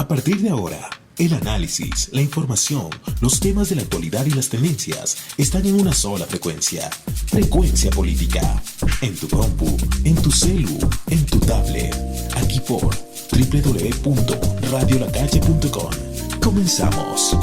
A partir de ahora, el análisis, la información, los temas de la actualidad y las tendencias están en una sola frecuencia. Frecuencia Política. En tu compu, en tu celu, en tu tablet. Aquí por www.radiolacalle.com. Comenzamos.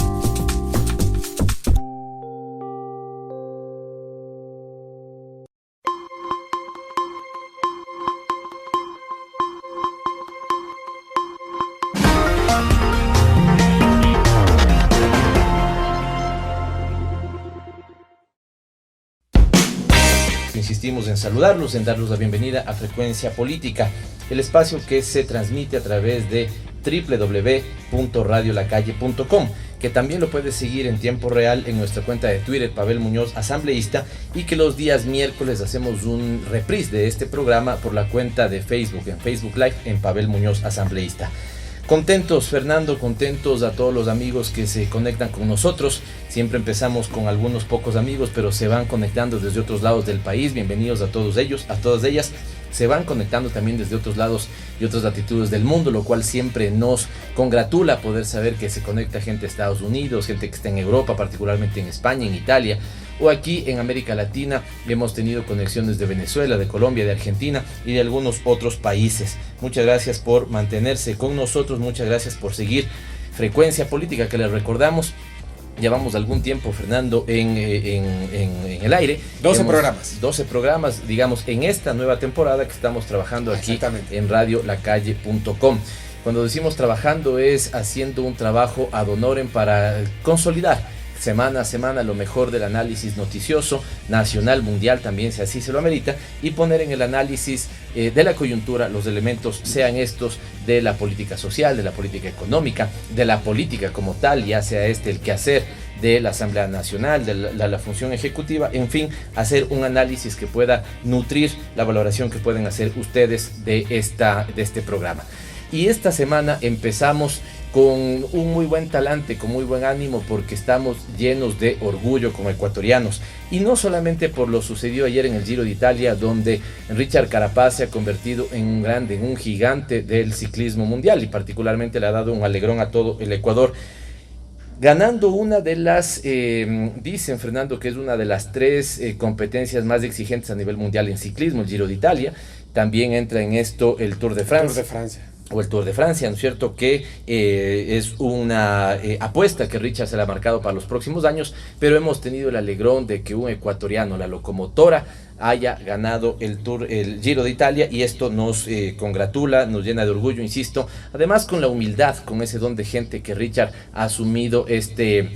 Insistimos en saludarlos, en darles la bienvenida a Frecuencia Política, el espacio que se transmite a través de www.radiolacalle.com, que también lo puedes seguir en tiempo real en nuestra cuenta de Twitter, Pavel Muñoz Asambleísta, y que los días miércoles hacemos un reprise de este programa por la cuenta de Facebook, en Facebook Live, en Pavel Muñoz Asambleísta. Contentos, Fernando, contentos a todos los amigos que se conectan con nosotros. Siempre empezamos con algunos pocos amigos, pero se van conectando desde otros lados del país. Bienvenidos a todos ellos, a todas ellas. Se van conectando también desde otros lados y otras latitudes del mundo, lo cual siempre nos congratula poder saber que se conecta gente de Estados Unidos, gente que está en Europa, particularmente en España, en Italia, o aquí en América Latina. Hemos tenido conexiones de Venezuela, de Colombia, de Argentina y de algunos otros países. Muchas gracias por mantenerse con nosotros, muchas gracias por seguir Frecuencia Política, que les recordamos, llevamos algún tiempo, Fernando, en el aire. 12 programas, digamos, en esta nueva temporada que estamos trabajando aquí en radiolacalle.com. Cuando decimos trabajando es haciendo un trabajo ad honorem para consolidar semana a semana lo mejor del análisis noticioso, nacional, mundial también, si así se lo amerita, y poner en el análisis de la coyuntura los elementos, sean estos de la política social, de la política económica, de la política como tal, ya sea el quehacer de la Asamblea Nacional, de la función ejecutiva, en fin, hacer un análisis que pueda nutrir la valoración que pueden hacer ustedes de este programa. Y esta semana empezamos con un muy buen talante, con muy buen ánimo, porque estamos llenos de orgullo como ecuatorianos. Y no solamente por lo sucedido ayer en el Giro de Italia, donde Richard Carapaz se ha convertido en un grande, en un gigante del ciclismo mundial, y particularmente le ha dado un alegrón a todo el Ecuador, ganando una de las, dicen, Fernando, que es una de las 3 competencias más exigentes a nivel mundial en ciclismo, el Giro de Italia. También entra en esto el Tour de Francia. O el Tour de Francia, ¿no es cierto? Que es una apuesta que Richard se la ha marcado para los próximos años, pero hemos tenido el alegrón de que un ecuatoriano, la locomotora, haya ganado el Giro de Italia, y esto nos congratula, nos llena de orgullo, insisto, además con la humildad, con ese don de gente que Richard ha asumido este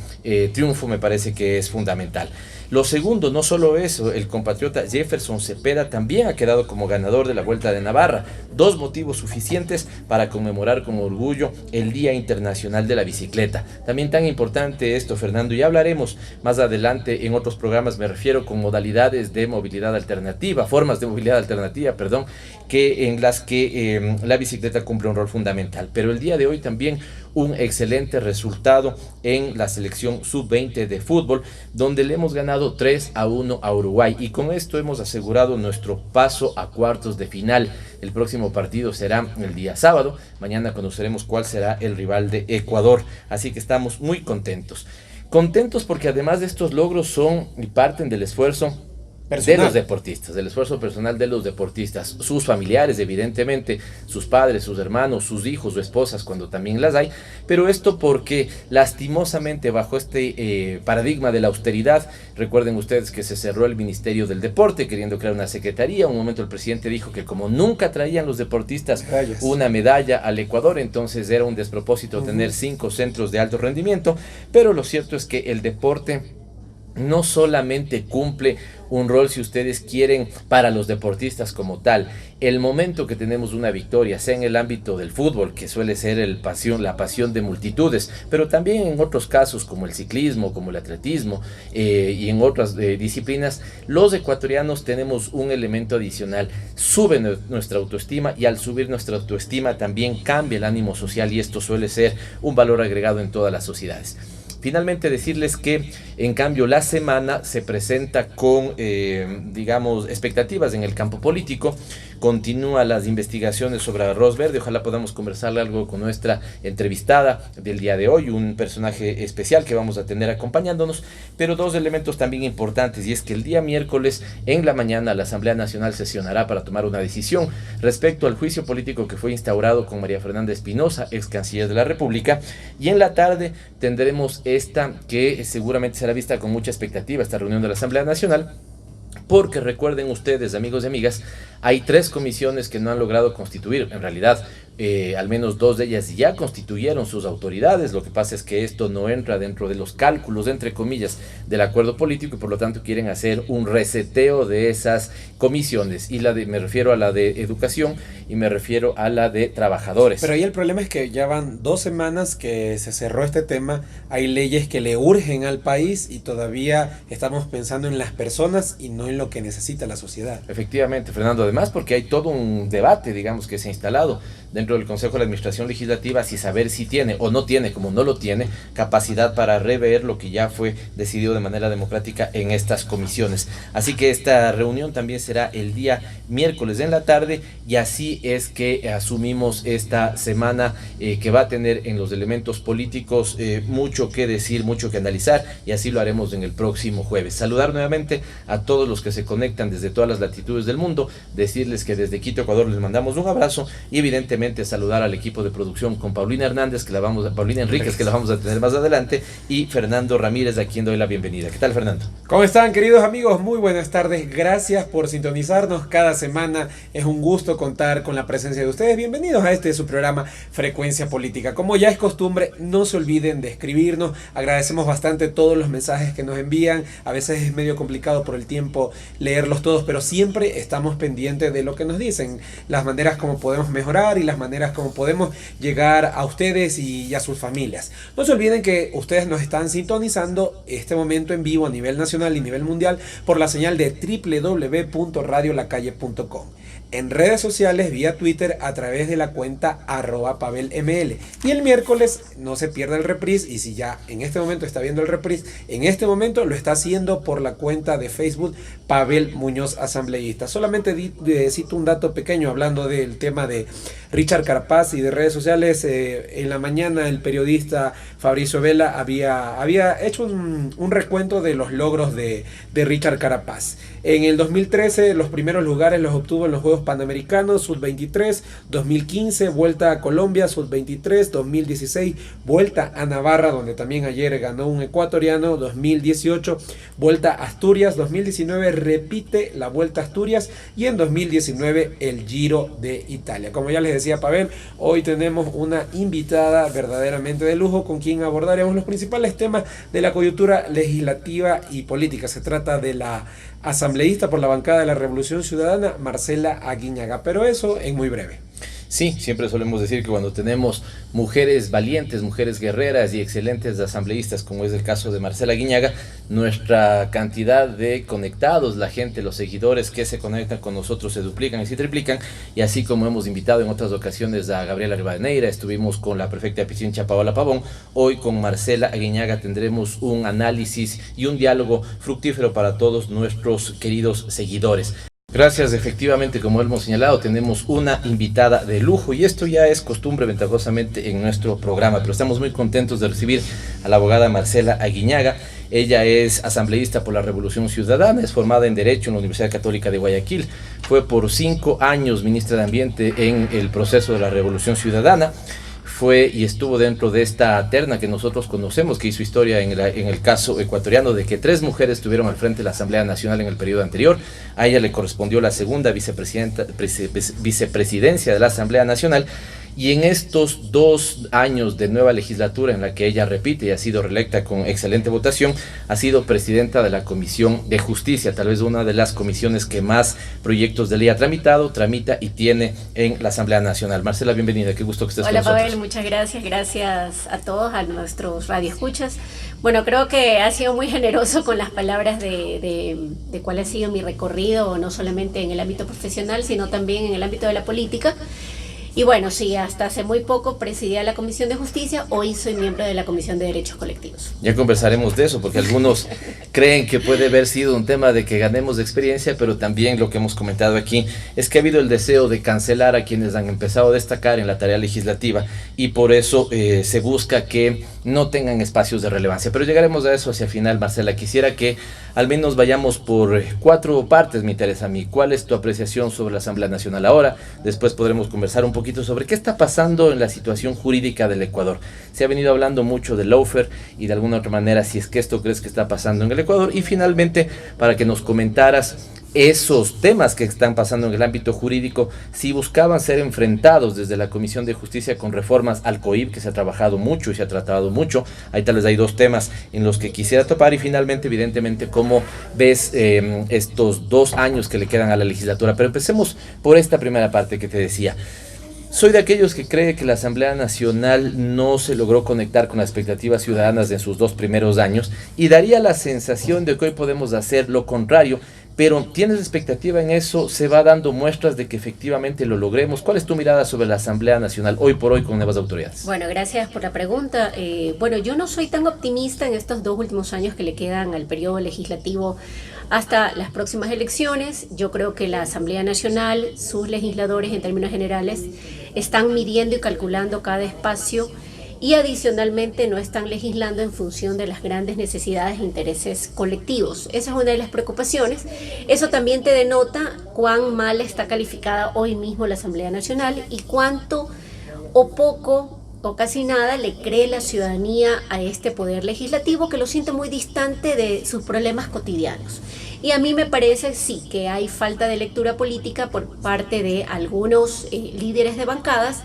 triunfo, me parece que es fundamental. Lo segundo, no solo eso, el compatriota Jefferson Cepeda también ha quedado como ganador de la Vuelta de Navarra. 2 motivos suficientes para conmemorar con orgullo el Día Internacional de la Bicicleta. También tan importante esto, Fernando, y hablaremos más adelante en otros programas, me refiero con modalidades de movilidad alternativa, formas de movilidad alternativa, en las que la bicicleta cumple un rol fundamental. Pero el día de hoy también un excelente resultado en la selección sub-20 de fútbol, donde le hemos ganado 3-1 a Uruguay, y con esto hemos asegurado nuestro paso a cuartos de final. El próximo partido será el día sábado. Mañana conoceremos cuál será el rival de Ecuador, así que estamos muy contentos porque además de estos logros son y parten del esfuerzo de los deportistas, del esfuerzo personal de los deportistas, sus familiares, evidentemente, sus padres, sus hermanos, sus hijos o esposas, cuando también las hay, pero esto porque lastimosamente bajo este paradigma de la austeridad, recuerden ustedes que se cerró el Ministerio del Deporte queriendo crear una secretaría. Un momento el presidente dijo que como nunca traían los deportistas una medalla al Ecuador, entonces era un despropósito tener 5 centros de alto rendimiento, pero lo cierto es que el deporte no solamente cumple un rol, si ustedes quieren, para los deportistas como tal. El momento que tenemos una victoria, sea en el ámbito del fútbol, que suele ser la pasión de multitudes, pero también en otros casos como el ciclismo, como el atletismo y en otras disciplinas, los ecuatorianos tenemos un elemento adicional: sube nuestra autoestima, y al subir nuestra autoestima también cambia el ánimo social, y esto suele ser un valor agregado en todas las sociedades. Finalmente decirles que en cambio la semana se presenta con, digamos, expectativas en el campo político, continúa las investigaciones sobre arroz verde. Ojalá podamos conversar algo con nuestra entrevistada del día de hoy, un personaje especial que vamos a tener acompañándonos, pero dos elementos también importantes, y es que el día miércoles en la mañana la Asamblea Nacional sesionará para tomar una decisión respecto al juicio político que fue instaurado con María Fernanda Espinosa, ex canciller de la República, y en la tarde tendremos esta que seguramente será vista con mucha expectativa, esta reunión de la Asamblea Nacional, porque recuerden ustedes, amigos y amigas, hay 3 comisiones que no han logrado constituir. En realidad, al menos 2 de ellas ya constituyeron sus autoridades. Lo que pasa es que esto no entra dentro de los cálculos, entre comillas, del acuerdo político, y por lo tanto quieren hacer un reseteo de esas comisiones. Y me refiero a la de educación y me refiero a la de trabajadores. Pero ahí el problema es que ya van 2 semanas que se cerró este tema. Hay leyes que le urgen al país y todavía estamos pensando en las personas y no en lo que necesita la sociedad. Efectivamente, Fernando, además porque hay todo un debate, digamos, que se ha instalado dentro del Consejo de la Administración Legislativa, si saber si tiene o no tiene, como no lo tiene, capacidad para rever lo que ya fue decidido de manera democrática en estas comisiones. Así que esta reunión también será el día miércoles en la tarde, y así es que asumimos esta semana que va a tener en los elementos políticos mucho que decir, mucho que analizar, y así lo haremos en el próximo jueves. Saludar nuevamente a todos los que se conectan desde todas las latitudes del mundo, decirles que desde Quito, Ecuador, les mandamos un abrazo, y evidentemente saludar al equipo de producción con Paulina Enríquez, que la vamos a tener más adelante, y Fernando Ramírez, a quien doy la bienvenida. ¿Qué tal, Fernando? ¿Cómo están, queridos amigos? Muy buenas tardes. Gracias por sintonizarnos cada semana. Es un gusto contar con la presencia de ustedes. Bienvenidos a su programa Frecuencia Política. Como ya es costumbre, no se olviden de escribirnos. Agradecemos bastante todos los mensajes que nos envían. A veces es medio complicado por el tiempo leerlos todos, pero siempre estamos pendientes de lo que nos dicen, las maneras como podemos mejorar y las maneras como podemos llegar a ustedes y a sus familias. No se olviden que ustedes nos están sintonizando este momento en vivo a nivel nacional y nivel mundial por la señal de www.radiolacalle.com. En redes sociales, vía Twitter, a través de la cuenta @PavelML. Y el miércoles no se pierda el reprise, y si ya en este momento está viendo el reprise, en este momento lo está haciendo por la cuenta de Facebook Pavel Muñoz Asambleísta. Solamente cito un dato pequeño hablando del tema de Richard Carapaz y de redes sociales. En la mañana el periodista Fabricio Vela había hecho un recuento de los logros de Richard Carapaz. En el 2013 los primeros lugares los obtuvo en los Juegos Panamericanos Sub-23, 2015 Vuelta a Colombia Sub-23, 2016 Vuelta a Navarra, donde también ayer ganó un ecuatoriano, 2018 Vuelta a Asturias, 2019 repite la Vuelta a Asturias, y en 2019 el Giro de Italia. Como ya les decía Pavel, hoy tenemos una invitada verdaderamente de lujo con quien abordaremos los principales temas de la coyuntura legislativa y política. Se trata de la asambleísta por la bancada de la Revolución Ciudadana, Marcela Aguiñaga, pero eso en muy breve. Sí, siempre solemos decir que cuando tenemos mujeres valientes, mujeres guerreras y excelentes asambleístas, como es el caso de Marcela Aguiñaga, nuestra cantidad de conectados, la gente, los seguidores que se conectan con nosotros se duplican y se triplican, y así como hemos invitado en otras ocasiones a Gabriela Rivadeneira, estuvimos con la prefecta de Pichincha, Paola Pavón, hoy con Marcela Aguiñaga tendremos un análisis y un diálogo fructífero para todos nuestros queridos seguidores. Gracias, efectivamente, como hemos señalado, tenemos una invitada de lujo, y esto ya es costumbre ventajosamente en nuestro programa, pero estamos muy contentos de recibir a la abogada Marcela Aguiñaga. Ella es asambleísta por la Revolución Ciudadana, es formada en Derecho en la Universidad Católica de Guayaquil, fue por 5 años ministra de Ambiente en el proceso de la Revolución Ciudadana. Fue y estuvo dentro de esta terna que nosotros conocemos, que hizo historia en el caso ecuatoriano de que 3 mujeres estuvieron al frente de la Asamblea Nacional en el periodo anterior. A ella le correspondió la segunda vicepresidencia de la Asamblea Nacional, y en estos 2 años de nueva legislatura en la que ella repite y ha sido reelecta con excelente votación, ha sido presidenta de la Comisión de Justicia, tal vez una de las comisiones que más proyectos de ley tramita y tiene en la Asamblea Nacional. Marcela, bienvenida, qué gusto que estés con nosotros. Hola Pavel, muchas gracias a todos, a nuestros radioescuchas. Bueno, creo que ha sido muy generoso con las palabras de cuál ha sido mi recorrido, no solamente en el ámbito profesional, sino también en el ámbito de la política. Y bueno, sí, hasta hace muy poco presidía la Comisión de Justicia, hoy soy miembro de la Comisión de Derechos Colectivos. Ya conversaremos de eso, porque algunos creen que puede haber sido un tema de que ganemos de experiencia, pero también lo que hemos comentado aquí es que ha habido el deseo de cancelar a quienes han empezado a destacar en la tarea legislativa y por eso se busca que no tengan espacios de relevancia. Pero llegaremos a eso hacia el final, Marcela. Quisiera que al menos vayamos por 4 partes, me interesa a mí. ¿Cuál es tu apreciación sobre la Asamblea Nacional ahora? Después podremos conversar un poquito sobre qué está pasando en la situación jurídica del Ecuador. Se ha venido hablando mucho del lawfare y de alguna otra manera si es que esto crees que está pasando en el Ecuador. Y finalmente, para que nos comentaras esos temas que están pasando en el ámbito jurídico, si buscaban ser enfrentados desde la Comisión de Justicia con reformas al COIP, que se ha trabajado mucho y se ha tratado mucho. Ahí tal vez hay 2 temas en los que quisiera topar y finalmente, evidentemente, cómo ves estos 2 años que le quedan a la legislatura. Pero empecemos por esta primera parte que te decía. Soy de aquellos que cree que la Asamblea Nacional no se logró conectar con las expectativas ciudadanas en sus 2 primeros años y daría la sensación de que hoy podemos hacer lo contrario. Pero ¿tienes expectativa en eso? ¿Se va dando muestras de que efectivamente lo logremos? ¿Cuál es tu mirada sobre la Asamblea Nacional hoy por hoy con nuevas autoridades? Bueno, gracias por la pregunta. Bueno, yo no soy tan optimista en estos 2 últimos años que le quedan al periodo legislativo hasta las próximas elecciones. Yo creo que la Asamblea Nacional, sus legisladores en términos generales, están midiendo y calculando cada espacio y adicionalmente no están legislando en función de las grandes necesidades e intereses colectivos. Esa es una de las preocupaciones. Eso también te denota cuán mal está calificada hoy mismo la Asamblea Nacional y cuánto o poco o casi nada le cree la ciudadanía a este poder legislativo, que lo siente muy distante de sus problemas cotidianos. Y a mí me parece sí que hay falta de lectura política por parte de algunos líderes de bancadas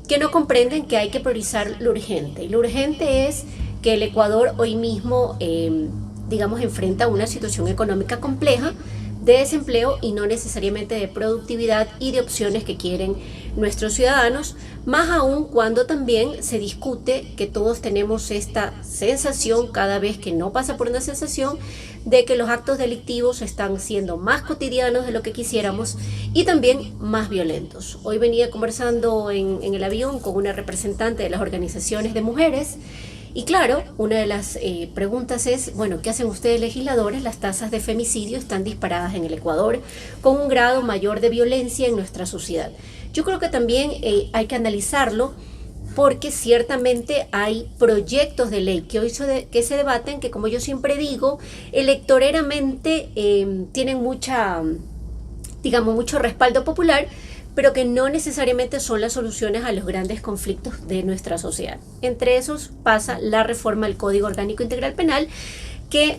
que no comprenden que hay que priorizar lo urgente. Y lo urgente es que el Ecuador hoy mismo, enfrenta una situación económica compleja de desempleo y no necesariamente de productividad y de opciones que quieren nuestros ciudadanos, más aún cuando también se discute que todos tenemos esta sensación, cada vez que no pasa por una sensación, de que los actos delictivos están siendo más cotidianos de lo que quisiéramos y también más violentos. Hoy venía conversando en el avión con una representante de las organizaciones de mujeres. Y claro, una de las preguntas es, bueno, ¿qué hacen ustedes legisladores? Las tasas de femicidio están disparadas en el Ecuador con un grado mayor de violencia en nuestra sociedad. Yo creo que también hay que analizarlo porque ciertamente hay proyectos de ley que hoy que se debaten que, como yo siempre digo, electoreramente tienen mucho respaldo popular, pero que no necesariamente son las soluciones a los grandes conflictos de nuestra sociedad. Entre esos pasa la reforma del Código Orgánico Integral Penal, que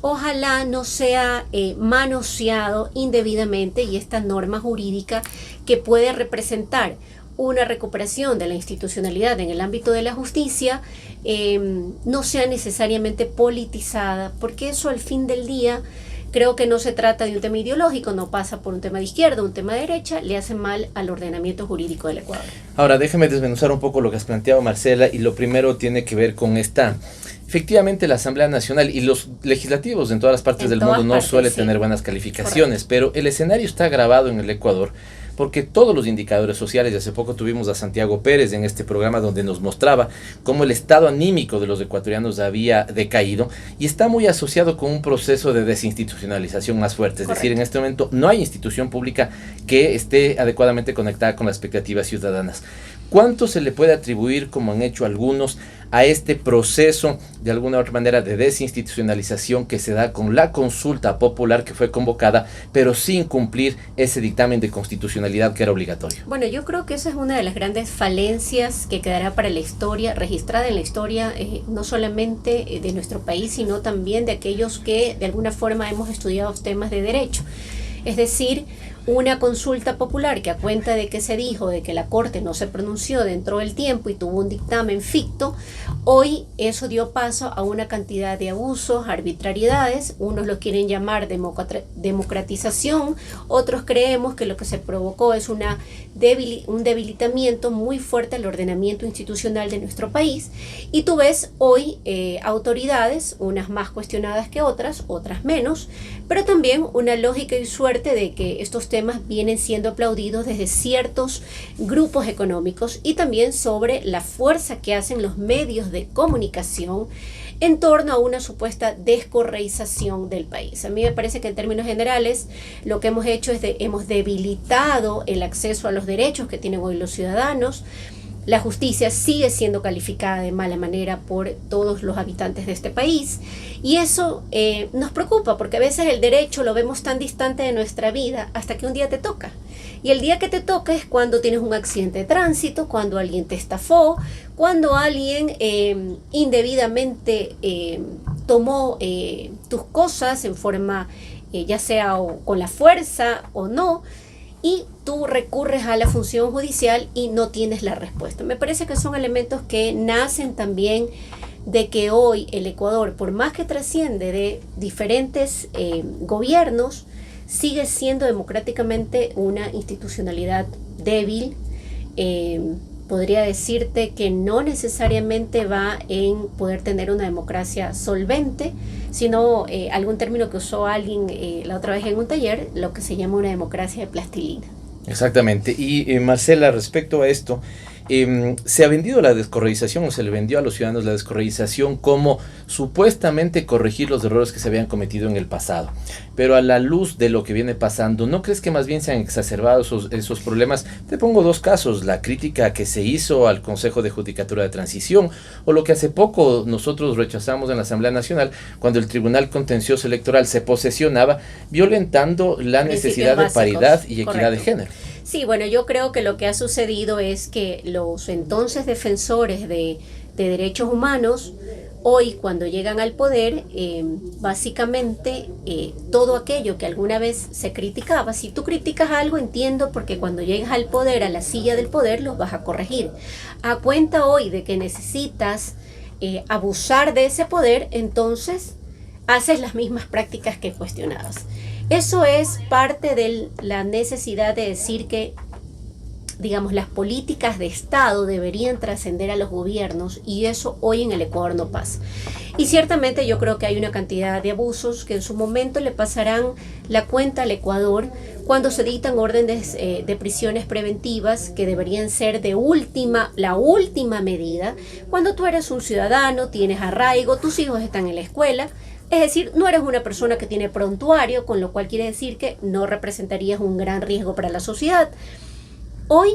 ojalá no sea manoseado indebidamente, y esta norma jurídica que puede representar una recuperación de la institucionalidad en el ámbito de la justicia no sea necesariamente politizada, porque eso al fin del día creo que no se trata de un tema ideológico, no pasa por un tema de izquierda, un tema de derecha, le hace mal al ordenamiento jurídico del Ecuador. Ahora, déjame desmenuzar un poco lo que has planteado, Marcela, y lo primero tiene que ver con efectivamente la Asamblea Nacional y los legislativos en todas las partes del mundo no suele tener buenas calificaciones. Correcto. Pero el escenario está agravado en el Ecuador porque todos los indicadores sociales, y hace poco tuvimos a Santiago Pérez en este programa donde nos mostraba cómo el estado anímico de los ecuatorianos había decaído y está muy asociado con un proceso de desinstitucionalización más fuerte. Es decir, en este momento no hay institución pública que esté adecuadamente conectada con las expectativas ciudadanas. ¿Cuánto se le puede atribuir, como han hecho algunos, a este proceso de alguna u otra manera de desinstitucionalización que se da con la consulta popular que fue convocada, pero sin cumplir ese dictamen de constitucionalidad que era obligatorio? Bueno, yo creo que esa es una de las grandes falencias que quedará para la historia, registrada en la historia, no solamente de nuestro país, sino también de aquellos que de alguna forma hemos estudiado temas de derecho. Es decir, una consulta popular que a cuenta de que se dijo de que la Corte no se pronunció dentro del tiempo y tuvo un dictamen ficto, hoy eso dio paso a una cantidad de abusos, arbitrariedades. Unos lo quieren llamar democratización, otros creemos que lo que se provocó es una un debilitamiento muy fuerte al ordenamiento institucional de nuestro país. Y tú ves hoy autoridades, unas más cuestionadas que otras menos, pero también una lógica y suerte de que estos temas vienen siendo aplaudidos desde ciertos grupos económicos y también sobre la fuerza que hacen los medios de comunicación en torno a una supuesta descorreización del país. A mí me parece que en términos generales lo que hemos hecho es hemos debilitado el acceso a los derechos que tienen hoy los ciudadanos. La justicia sigue siendo calificada de mala manera por todos los habitantes de este país y eso nos preocupa porque a veces el derecho lo vemos tan distante de nuestra vida hasta que un día te toca. Y el día que te toca es cuando tienes un accidente de tránsito, cuando alguien te estafó, cuando alguien indebidamente tomó tus cosas en forma ya sea con la fuerza o no, y tú recurres a la función judicial y no tienes la respuesta. Me parece que son elementos que nacen también de que hoy el Ecuador, por más que trasciende de diferentes gobiernos, sigue siendo democráticamente una institucionalidad débil. Podría decirte que no necesariamente va en poder tener una democracia solvente, sino algún término que usó alguien la otra vez en un taller, lo que se llama una democracia de plastilina. Exactamente. Y Marcela, respecto a esto, se ha vendido la descorreización o se le vendió a los ciudadanos la descorreización como supuestamente corregir los errores que se habían cometido en el pasado. Pero a la luz de lo que viene pasando, ¿no crees que más bien se han exacerbado esos problemas? Te pongo dos casos, la crítica que se hizo al Consejo de Judicatura de Transición o lo que hace poco nosotros rechazamos en la Asamblea Nacional cuando el Tribunal Contencioso Electoral se posesionaba violentando la necesidad de paridad y equidad de género. Sí, bueno, yo creo que lo que ha sucedido es que los entonces defensores de derechos humanos, hoy cuando llegan al poder, básicamente todo aquello que alguna vez se criticaba, si tú criticas algo, entiendo, porque cuando llegas al poder, a la silla del poder, los vas a corregir. A cuenta hoy de que necesitas abusar de ese poder, entonces haces las mismas prácticas que cuestionabas. Eso es parte de la necesidad de decir que, digamos, las políticas de Estado deberían trascender a los gobiernos y eso hoy en el Ecuador no pasa. Y ciertamente yo creo que hay una cantidad de abusos que en su momento le pasarán la cuenta al Ecuador cuando se dictan órdenes de prisiones preventivas que deberían ser la última medida. Cuando tú eres un ciudadano, tienes arraigo, tus hijos están en la escuela. Es decir, no eres una persona que tiene prontuario, con lo cual quiere decir que no representarías un gran riesgo para la sociedad. Hoy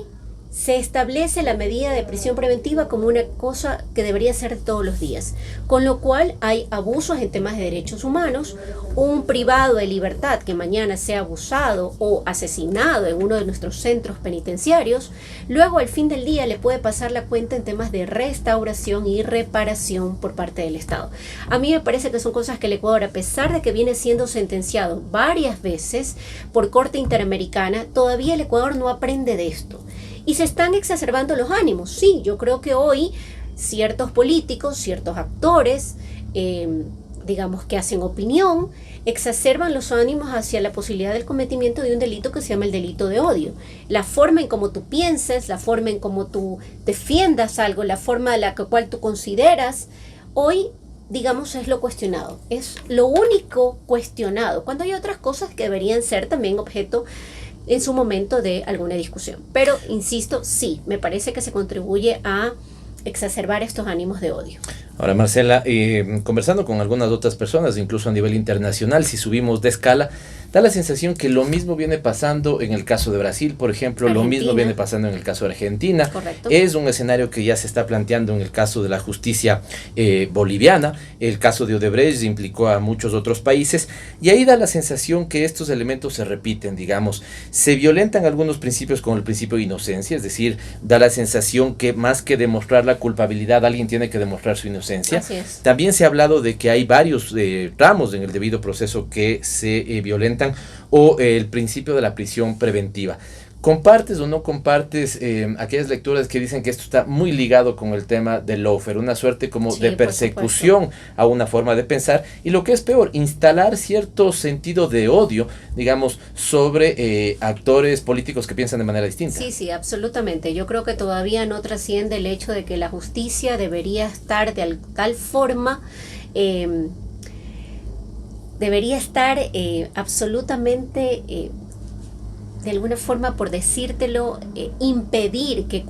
se establece la medida de prisión preventiva como una cosa que debería ser todos los días, con lo cual hay abusos en temas de derechos humanos, un privado de libertad que mañana sea abusado o asesinado en uno de nuestros centros penitenciarios, luego al fin del día le puede pasar la cuenta en temas de restauración y reparación por parte del Estado. A mí me parece que son cosas que el Ecuador, a pesar de que viene siendo sentenciado varias veces por Corte Interamericana, todavía el Ecuador no aprende de esto. Y se están exacerbando los ánimos. Sí, yo creo que hoy ciertos políticos, ciertos actores, digamos que hacen opinión, exacerban los ánimos hacia la posibilidad del cometimiento de un delito que se llama el delito de odio. La forma en cómo tú pienses, la forma en cómo tú defiendas algo, la forma en la cual tú consideras, hoy, digamos, es lo cuestionado. Es lo único cuestionado, cuando hay otras cosas que deberían ser también objeto en su momento de alguna discusión. Pero, insisto, sí, me parece que se contribuye a exacerbar estos ánimos de odio. Ahora, Marcela, conversando con algunas otras personas, incluso a nivel internacional, si subimos de escala, da la sensación que lo mismo viene pasando en el caso de Brasil, por ejemplo, Argentina. Lo mismo viene pasando en el caso de Argentina. Correcto. Es un escenario que ya se está planteando en el caso de la justicia boliviana. El caso de Odebrecht implicó a muchos otros países y ahí da la sensación que estos elementos se repiten, digamos. Se violentan algunos principios como el principio de inocencia, es decir, da la sensación que más que demostrar la culpabilidad, alguien tiene que demostrar su inocencia. Así es. También se ha hablado de que hay varios tramos en el debido proceso que se violentan o el principio de la prisión preventiva. ¿Compartes o no compartes aquellas lecturas que dicen que esto está muy ligado con el tema del lawfare, una suerte como Sí, de persecución a una forma de pensar, y lo que es peor, instalar cierto sentido de odio, digamos, sobre actores políticos que piensan de manera distinta? Sí, sí, absolutamente. Yo creo que todavía no trasciende el hecho de que la justicia debería estar de tal forma, debería estar absolutamente de alguna forma, por decírtelo, impedir que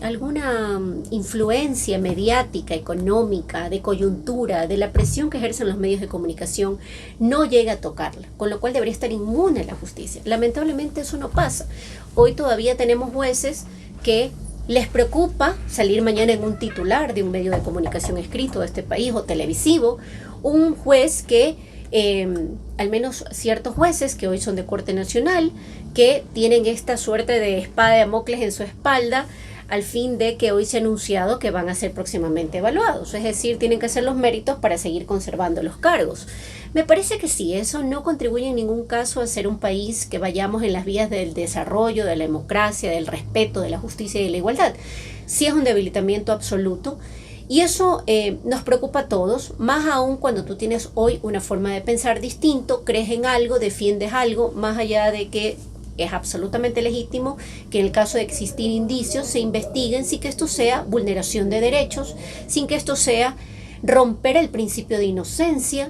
alguna influencia mediática, económica, de coyuntura, de la presión que ejercen los medios de comunicación, no llegue a tocarla, con lo cual debería estar inmune la justicia. Lamentablemente eso no pasa. Hoy todavía tenemos jueces que les preocupa salir mañana en un titular de un medio de comunicación escrito de este país o televisivo, un juez que al menos ciertos jueces que hoy son de Corte Nacional, que tienen esta suerte de espada de Damocles en su espalda, al fin de que hoy se ha anunciado que van a ser próximamente evaluados, es decir, tienen que hacer los méritos para seguir conservando los cargos. Me parece que sí, eso no contribuye en ningún caso a ser un país que vayamos en las vías del desarrollo, de la democracia, del respeto, de la justicia y de la igualdad. Sí es un debilitamiento absoluto. Y eso nos preocupa a todos, más aún cuando tú tienes hoy una forma de pensar distinto, crees en algo, defiendes algo, más allá de que es absolutamente legítimo que en el caso de existir indicios se investiguen sin que esto sea vulneración de derechos, sin que esto sea romper el principio de inocencia.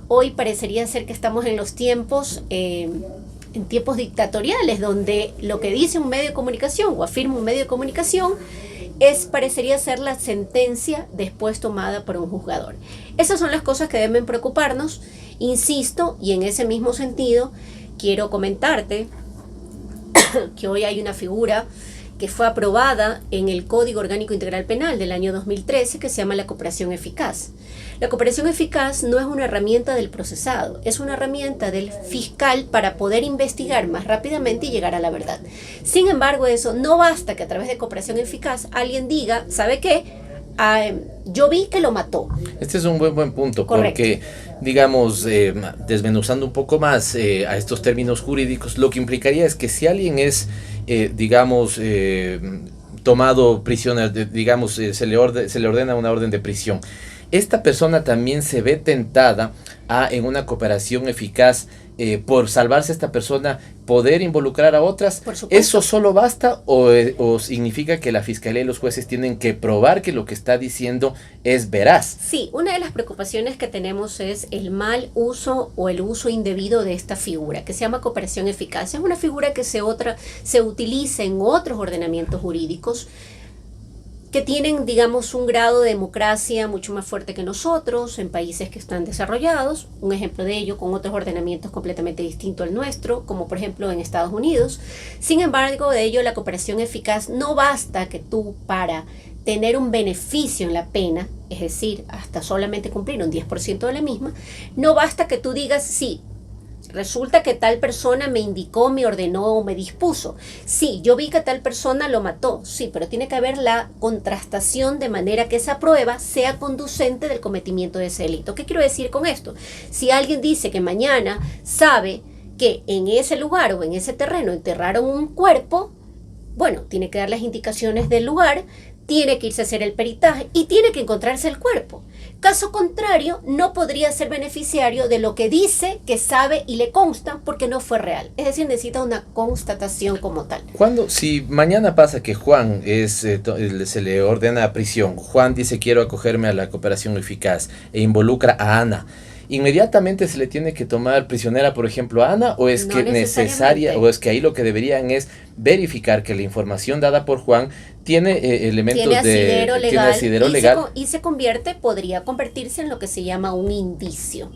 Hoy parecería ser que estamos en los tiempos, en tiempos dictatoriales, donde lo que dice un medio de comunicación o afirma un medio de comunicación parecería ser la sentencia después tomada por un juzgador. Esas son las cosas que deben preocuparnos, insisto, y en ese mismo sentido quiero comentarte que hoy hay una figura que fue aprobada en el Código Orgánico Integral Penal del año 2013 que se llama la cooperación eficaz. La cooperación eficaz no es una herramienta del procesado, es una herramienta del fiscal para poder investigar más rápidamente y llegar a la verdad. Sin embargo, eso no basta que a través de cooperación eficaz alguien diga, ¿sabe qué? Yo vi que lo mató. Este es un buen punto. Correcto. Porque, digamos, desmenuzando un poco más a estos términos jurídicos, lo que implicaría es que si alguien es, tomado prisionero, digamos, se le ordena una orden de prisión, esta persona también se ve tentada a, en una cooperación eficaz, por salvarse esta persona, poder involucrar a otras. ¿Eso solo basta o significa que la fiscalía y los jueces tienen que probar que lo que está diciendo es veraz? Sí, una de las preocupaciones que tenemos es el mal uso o el uso indebido de esta figura, que se llama cooperación eficaz. Es una figura que se utiliza en otros ordenamientos jurídicos que tienen, digamos, un grado de democracia mucho más fuerte que nosotros, en países que están desarrollados. Un ejemplo de ello con otros ordenamientos completamente distintos al nuestro, como por ejemplo en Estados Unidos. Sin embargo, de ello la cooperación eficaz no basta que tú, para tener un beneficio en la pena, es decir, hasta solamente cumplir un 10% de la misma, no basta que tú digas, sí, resulta que tal persona me indicó, me ordenó o me dispuso. Sí, yo vi que tal persona lo mató. Sí, pero tiene que haber la contrastación de manera que esa prueba sea conducente del cometimiento de ese delito. ¿Qué quiero decir con esto? Si alguien dice que mañana sabe que en ese lugar o en ese terreno enterraron un cuerpo, bueno, tiene que dar las indicaciones del lugar, tiene que irse a hacer el peritaje y tiene que encontrarse el cuerpo. Caso contrario, no podría ser beneficiario de lo que dice que sabe y le consta porque no fue real. Es decir, necesita una constatación como tal. Si mañana pasa que Juan se le ordena prisión, Juan dice quiero acogerme a la cooperación eficaz e involucra a Ana, ¿inmediatamente se le tiene que tomar prisionera, por ejemplo, a Ana? ¿O es que necesaria, o es que ahí lo que deberían es verificar que la información dada por Juan tiene elementos tiene asidero legal y se podría convertirse en lo que se llama un indicio?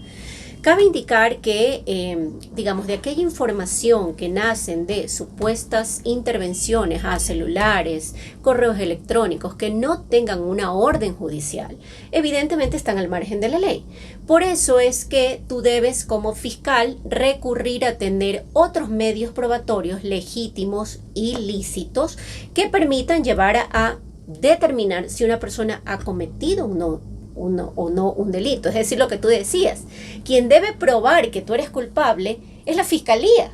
Cabe indicar que, digamos, de aquella información que nacen de supuestas intervenciones a celulares, correos electrónicos que no tengan una orden judicial, evidentemente están al margen de la ley. Por eso es que tú debes, como fiscal, recurrir a tener otros medios probatorios legítimos y lícitos que permitan llevar a determinar si una persona ha cometido un delito. Es decir, lo que tú decías, quien debe probar que tú eres culpable es la fiscalía.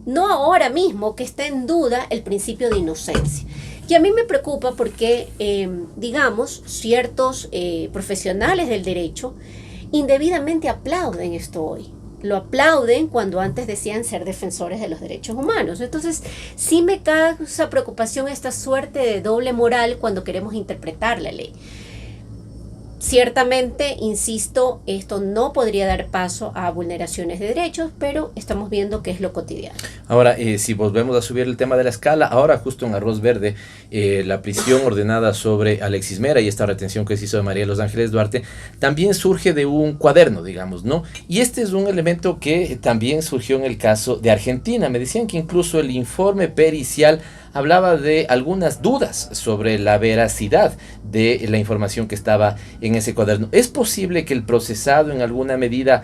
no ahora mismo que está en duda el principio de inocencia. Y a mí me preocupa porque, digamos, ciertos profesionales del derecho indebidamente aplauden esto hoy. Lo aplauden cuando antes decían ser defensores de los derechos humanos. Entonces, sí me causa preocupación esta suerte de doble moral cuando queremos interpretar la ley. Ciertamente, insisto, esto no podría dar paso a vulneraciones de derechos, pero estamos viendo que es lo cotidiano. Ahora, si volvemos a subir el tema de la escala, ahora justo en Arroz Verde, la prisión ordenada sobre Alexis Mera y esta retención que se hizo de María de los Ángeles Duarte, también surge de un cuaderno, digamos, ¿no? Y este es un elemento que también surgió en el caso de Argentina. Me decían que incluso el informe pericial hablaba de algunas dudas sobre la veracidad de la información que estaba en ese cuaderno. ¿Es posible que el procesado en alguna medida,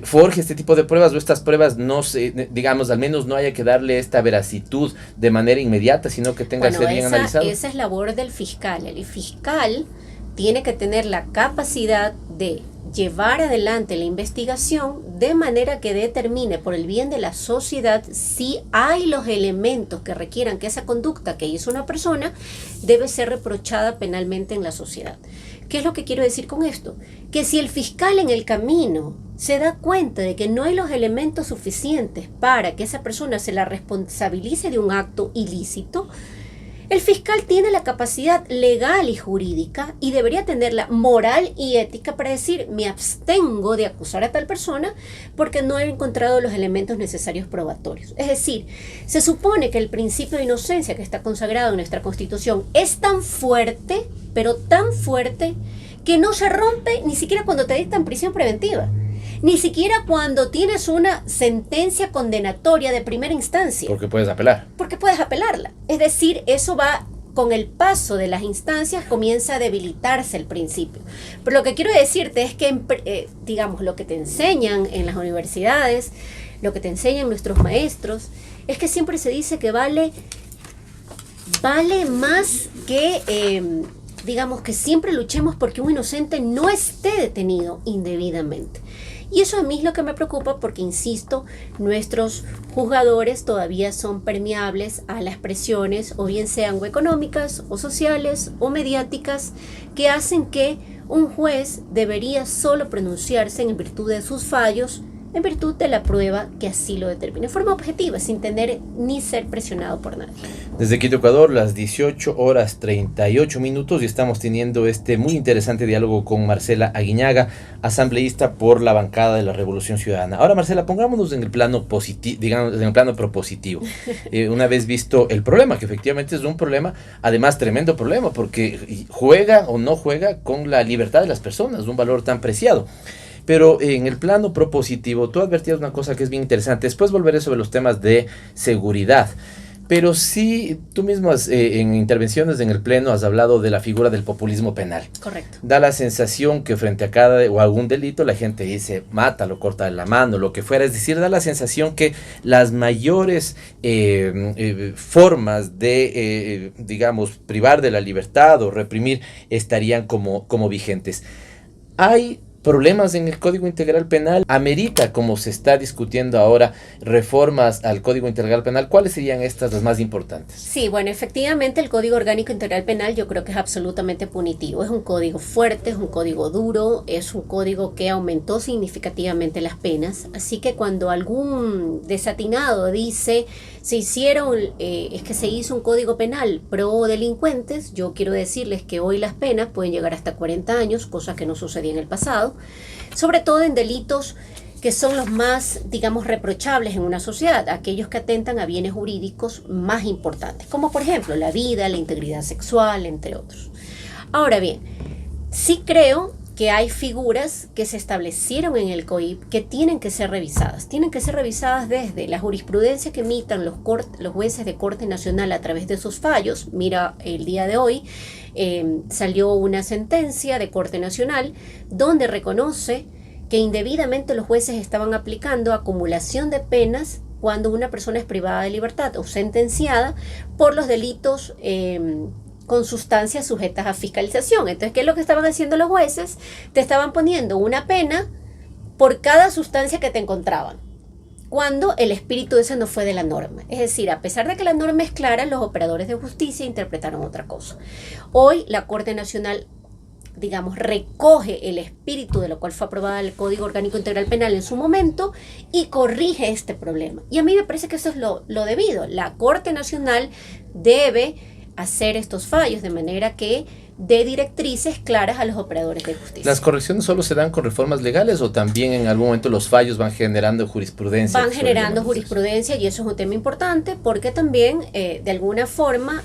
forje este tipo de pruebas, o estas pruebas no se, digamos, al menos no haya que darle esta veracidad de manera inmediata, sino que tenga que ser bien analizado? Esa es labor del fiscal. El fiscal tiene que tener la capacidad de llevar adelante la investigación de manera que determine por el bien de la sociedad si hay los elementos que requieran que esa conducta que hizo una persona debe ser reprochada penalmente en la sociedad. ¿Qué es lo que quiero decir con esto? Que si el fiscal en el camino se da cuenta de que no hay los elementos suficientes para que esa persona se la responsabilice de un acto ilícito, el fiscal tiene la capacidad legal y jurídica y debería tenerla moral y ética para decir: me abstengo de acusar a tal persona porque no he encontrado los elementos necesarios probatorios. Es decir, se supone que el principio de inocencia que está consagrado en nuestra Constitución es tan fuerte, pero tan fuerte, que no se rompe ni siquiera cuando te dictan prisión preventiva. Ni siquiera cuando tienes una sentencia condenatoria de primera instancia. Porque puedes apelar. Porque puedes apelarla. Es decir, eso va con el paso de las instancias, comienza a debilitarse el principio. Pero lo que quiero decirte es que, digamos, lo que te enseñan en las universidades, lo que te enseñan nuestros maestros, es que siempre se dice que vale más que, digamos, que siempre luchemos porque un inocente no esté detenido indebidamente. Y eso a mí es lo que me preocupa porque, insisto, nuestros juzgadores todavía son permeables a las presiones, o bien sean o económicas, o sociales, o mediáticas, que hacen que un juez debería solo pronunciarse en virtud de sus fallos, en virtud de la prueba que así lo determine, de forma objetiva, sin tener ni ser presionado por nadie. Desde Quito, Ecuador, las 18:38 y estamos teniendo este muy interesante diálogo con Marcela Aguiñaga, asambleísta por la bancada de la Revolución Ciudadana. Ahora, Marcela, pongámonos en el plano positivo, digamos, en el plano propositivo. Una vez visto el problema, que efectivamente es un problema, además tremendo problema, porque juega o no juega con la libertad de las personas, un valor tan preciado. Pero en el plano propositivo, tú advertías una cosa que es bien interesante. Después volveré sobre los temas de seguridad. Pero sí, tú mismo en intervenciones en el Pleno has hablado de la figura del populismo penal. Correcto. Da la sensación que frente a cada o algún delito la gente dice, mátalo, corta la mano, lo que fuera. Es decir, da la sensación que las mayores formas de, digamos, privar de la libertad o reprimir estarían como vigentes. Hay problemas en el Código Integral Penal. ¿Amerita, como se está discutiendo ahora, reformas al Código Integral Penal? ¿Cuáles serían estas las más importantes? Sí, bueno, efectivamente el Código Orgánico Integral Penal yo creo que es absolutamente punitivo. Es un código fuerte, es un código duro, es un código que aumentó significativamente las penas. Así que cuando algún desatinado dice es que se hizo un código penal pro delincuentes, yo quiero decirles que hoy las penas pueden llegar hasta 40 años, cosa que no sucedía en el pasado, sobre todo en delitos que son los más, digamos, reprochables en una sociedad, aquellos que atentan a bienes jurídicos más importantes, como por ejemplo la vida, la integridad sexual, entre otros. Ahora bien, sí creo que hay figuras que se establecieron en el COIP que tienen que ser revisadas. Tienen que ser revisadas desde la jurisprudencia que emitan los jueces de Corte Nacional a través de sus fallos. Mira, el día de hoy salió una sentencia de Corte Nacional donde reconoce que indebidamente los jueces estaban aplicando acumulación de penas cuando una persona es privada de libertad o sentenciada por los delitos con sustancias sujetas a fiscalización. Entonces, ¿qué es lo que estaban haciendo los jueces? Te estaban poniendo una pena por cada sustancia que te encontraban. cuando el espíritu ese no fue de la norma. Es decir, a pesar de que la norma es clara, los operadores de justicia interpretaron otra cosa. Hoy la Corte Nacional, digamos, recoge el espíritu de lo cual fue aprobada el Código Orgánico Integral Penal en su momento y corrige este problema. Y a mí me parece que eso es lo debido. La Corte Nacional debe hacer estos fallos de manera que dé directrices claras a los operadores de justicia. ¿Las correcciones solo se dan con reformas legales o también en algún momento los fallos van generando jurisprudencia? Van generando jurisprudencia y eso es un tema importante porque también de alguna forma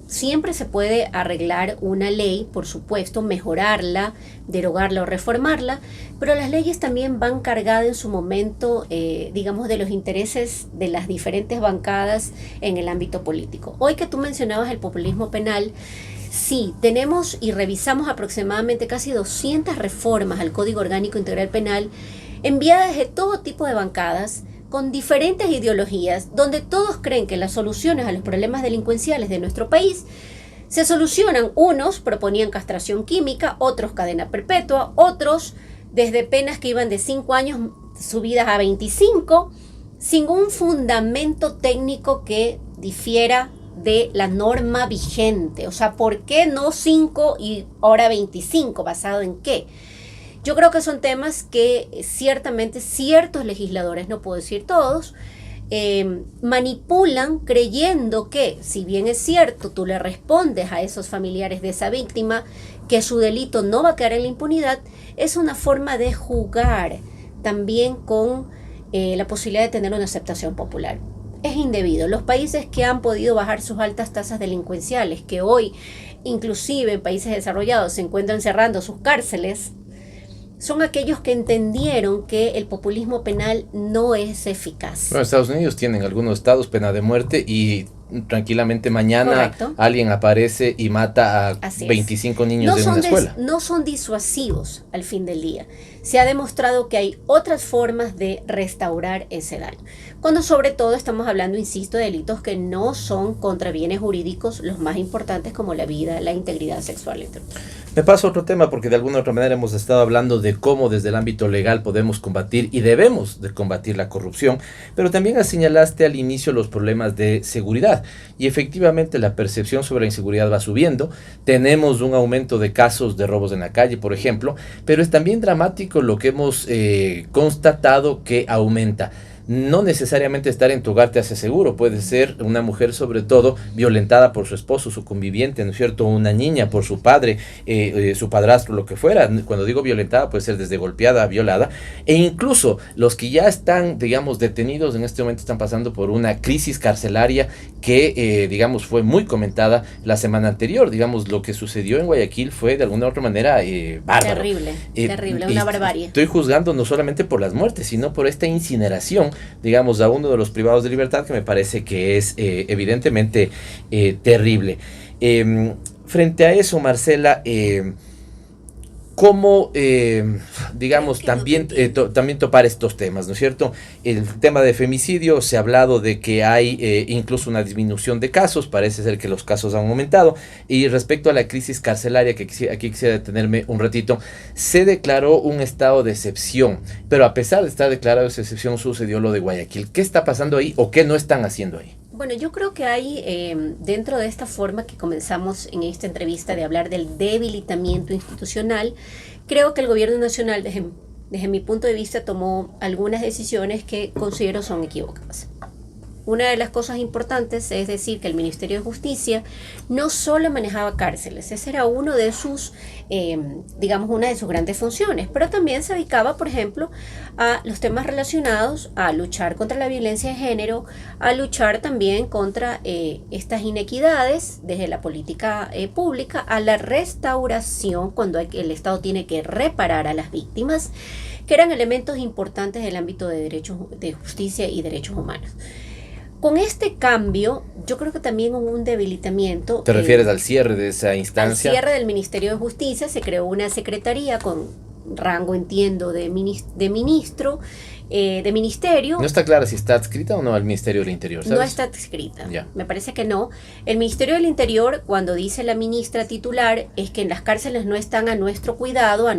siempre se puede arreglar una ley, por supuesto, mejorarla, derogarla o reformarla, pero las leyes también van cargadas en su momento, digamos, de los intereses de las diferentes bancadas en el ámbito político. Hoy que tú mencionabas el populismo penal, sí, tenemos y revisamos aproximadamente casi 200 reformas al Código Orgánico Integral Penal enviadas de todo tipo de bancadas, con diferentes ideologías, donde todos creen que las soluciones a los problemas delincuenciales de nuestro país se solucionan. Unos proponían castración química, otros cadena perpetua, otros desde penas que iban de 5 años subidas a 25, sin un fundamento técnico que difiera de la norma vigente. O sea, ¿por qué no 5 y ahora 25? ¿Basado en qué? Yo creo que son temas que ciertamente ciertos legisladores, no puedo decir todos, manipulan creyendo que, si bien es cierto, tú le respondes a esos familiares de esa víctima que su delito no va a quedar en la impunidad, es una forma de jugar también con la posibilidad de tener una aceptación popular. Es indebido. Los países que han podido bajar sus altas tasas delincuenciales, que hoy inclusive en países desarrollados se encuentran cerrando sus cárceles, son aquellos que entendieron que el populismo penal no es eficaz. Bueno, Estados Unidos tienen algunos estados pena de muerte y tranquilamente mañana Correcto. Alguien aparece y mata a Así es. 25 niños de una escuela. No son disuasivos al fin del día. Se ha demostrado que hay otras formas de restaurar ese daño. Cuando sobre todo estamos hablando, insisto, de delitos que no son contra bienes jurídicos los más importantes como la vida, la integridad sexual, entre otros. Me paso a otro tema porque de alguna u otra manera hemos estado hablando de cómo desde el ámbito legal podemos combatir y debemos de combatir la corrupción, pero también señalaste al inicio los problemas de seguridad y efectivamente la percepción sobre la inseguridad va subiendo. Tenemos un aumento de casos de robos en la calle, por ejemplo, pero es también dramático lo que hemos constatado que aumenta. No necesariamente estar en tu hogar te hace seguro, puede ser una mujer sobre todo violentada por su esposo, su conviviente, ¿no es cierto? Una niña por su padre, su padrastro, lo que fuera. Cuando digo violentada puede ser desde golpeada a violada, e incluso los que ya están, digamos, detenidos en este momento están pasando por una crisis carcelaria que, digamos, fue muy comentada la semana anterior. Digamos, lo que sucedió en Guayaquil fue de alguna u otra manera bárbaro. Terrible, una barbarie. Estoy juzgando no solamente por las muertes, sino por esta incineración, digamos, a uno de los privados de libertad que me parece que es evidentemente terrible. Frente a eso, Marcela, ¿cómo, digamos, también topar estos temas, ¿no es cierto? El tema de femicidio, se ha hablado de que hay incluso una disminución de casos, parece ser que los casos han aumentado, y respecto a la crisis carcelaria, que aquí quisiera detenerme un ratito, se declaró un estado de excepción, pero a pesar de estar declarado esa excepción, sucedió lo de Guayaquil. ¿Qué está pasando ahí o qué no están haciendo ahí? Bueno, yo creo que hay, dentro de esta forma que comenzamos en esta entrevista de hablar del debilitamiento institucional, creo que el gobierno nacional, desde mi punto de vista, tomó algunas decisiones que considero son equivocadas. Una de las cosas importantes es decir que el Ministerio de Justicia no solo manejaba cárceles, ese era uno de sus, digamos, una de sus grandes funciones, pero también se dedicaba, por ejemplo, a los temas relacionados a luchar contra la violencia de género, a luchar también contra estas inequidades desde la política pública, a la restauración cuando el Estado tiene que reparar a las víctimas, que eran elementos importantes del ámbito de derechos, de justicia y derechos humanos. Con este cambio, yo creo que también hubo un debilitamiento. ¿Te refieres al cierre de esa instancia? Al cierre del Ministerio de Justicia, se creó una secretaría con rango, entiendo, de ministro, de ministerio. No está clara si está adscrita o no al Ministerio del Interior, ¿sabes? No está adscrita, Ya. Me parece que no. El Ministerio del Interior, cuando dice la ministra titular, es que en las cárceles no están a nuestro cuidado, a